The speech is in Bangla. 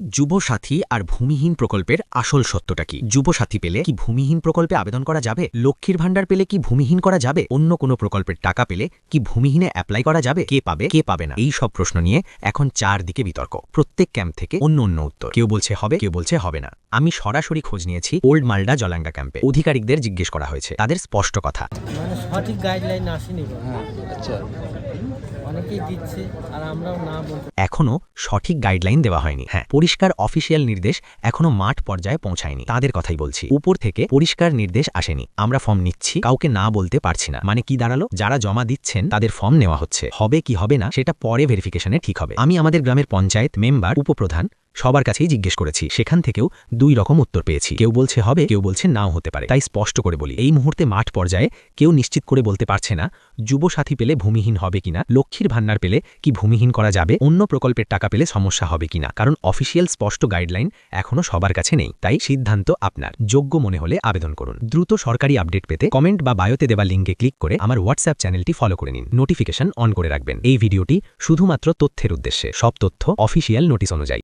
যুবসাথী আর ভূমিহীন প্রকল্পের আসল সত্যটা কি? যুবসাথী পেলে কি ভূমিহীন প্রকল্পে আবেদন করা যাবে? লক্ষ্মীর ভাণ্ডার পেলে কি ভূমিহীন করা যাবে? অন্য কোনো প্রকল্পের টাকা পেলে কি ভূমিহীনে অ্যাপ্লাই করা যাবে? কে পাবে কে পাবে না, এই সব প্রশ্ন নিয়ে এখন চারদিকে বিতর্ক। প্রত্যেক ক্যাম্প থেকে অন্য অন্য উত্তর। কেউ বলছে হবে, কেউ বলছে হবে না। আমি সরাসরি খোঁজ নিয়েছি ওল্ড মালডা জলাঙ্গা ক্যাম্পে। অধিকারিকদের জিজ্ঞেস করা হয়েছে, তাদের স্পষ্ট কথা, মানে সঠিক গাইডলাইন আসেনি। আচ্ছা, অনেকেই দিচ্ছে আর আমরাও না বলতে। এখনো সঠিক গাইডলাইন দেওয়া হয়নি। হ্যাঁ, পরিষ্কার অফিসিয়াল নির্দেশ এখনো মাঠ পর্যায়ে পৌঁছায়নি। তাদের কথাই বলছি, উপর থেকে পরিষ্কার নির্দেশ আসেনি। আমরা ফর্ম নিচ্ছি, কাউকে না বলতে পারছি না। মানে কি দাঁড়ালো? যারা জমা দিচ্ছেন তাদের ফর্ম নেওয়া হচ্ছে, হবে কি হবে না সেটা পরে ভেরিফিকেশনে ঠিক হবে। আমি আমাদের গ্রামের পঞ্চায়েত মেম্বার, উপপ্রধান সবার কাছেই জিজ্ঞেস করেছি, সেখান থেকেও দুই রকম উত্তর পেয়েছি। কেউ বলছে হবে, কেউ বলছে নাও হতে পারে। তাই স্পষ্ট করে বলি, এই মুহূর্তে মাঠ পর্যায়ে কেউ নিশ্চিত করে বলতে পারছে না যুবসাথী পেলে ভূমিহীন হবে কিনা, লক্ষ্মীর ভাণ্ডার পেলে কি ভূমিহীন করা যাবে, অন্য প্রকল্পের টাকা পেলে সমস্যা হবে কিনা। কারণ অফিসিয়াল স্পষ্ট গাইডলাইন এখনো সবার কাছে নেই। তাই সিদ্ধান্ত আপনার। যোগ্য মনে হলে আবেদন করুন। দ্রুত সরকারি আপডেট পেতে কমেন্ট বা বায়োতে দেওয়া লিঙ্কে ক্লিক করে আমার হোয়াটসঅ্যাপ চ্যানেলটি ফলো করে নিন। নোটিফিকেশন অন করে রাখবেন। এই ভিডিওটি শুধুমাত্র তথ্যের উদ্দেশ্যে, সব তথ্য অফিসিয়াল নোটিশ অনুযায়ী।